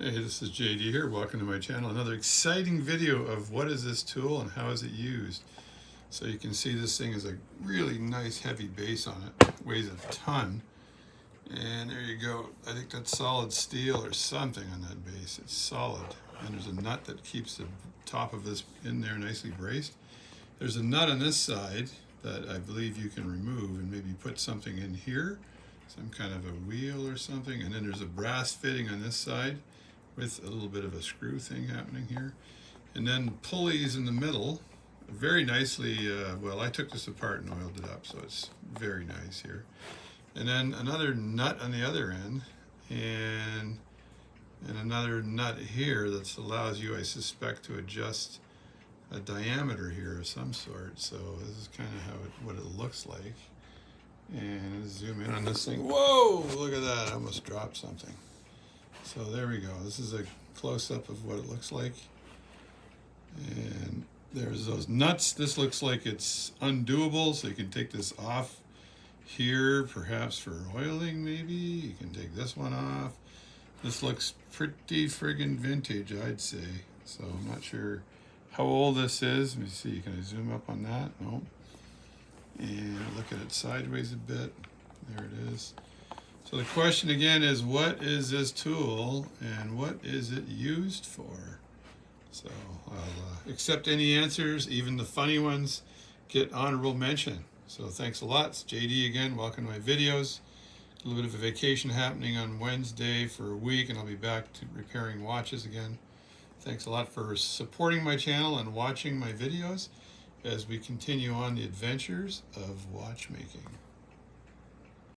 Hey, this is JD here. Welcome to my channel. Another exciting video of what is this tool and how is it used. So you can see this thing is a really nice heavy base on it. It weighs a ton. And there you go. I think that's solid steel or something on that base. It's solid. And there's a nut that keeps the top of this in there nicely braced. There's a nut on this side that I believe you can remove and maybe put something in here, some kind of a wheel or something. And then there's a brass fitting on this side with a little bit of a screw thing happening here. And then pulleys in the middle, very nicely, well, I took this apart and oiled it up, so it's very nice here. And then another nut on the other end, and another nut here that allows you, I suspect, to adjust a diameter here of some sort. So this is kind of what it looks like. And let's zoom in on this thing. Whoa, look at that, I almost dropped something. So there we go. This is a close-up of what it looks like. And there's those nuts. This looks like it's undoable, so you can take this off here, perhaps for oiling maybe. You can take this one off. This looks pretty friggin' vintage, I'd say. So I'm not sure how old this is. Let me see, can I zoom up on that? No. And look at it sideways a bit. There it is. So the question again is, what is this tool and what is it used for? So I'll accept any answers, even the funny ones get honorable mention. So thanks a lot. It's JD again. Welcome to my videos. A little bit of a vacation happening on Wednesday for a week, and I'll be back to repairing watches again. Thanks a lot for supporting my channel and watching my videos as we continue on the adventures of watchmaking.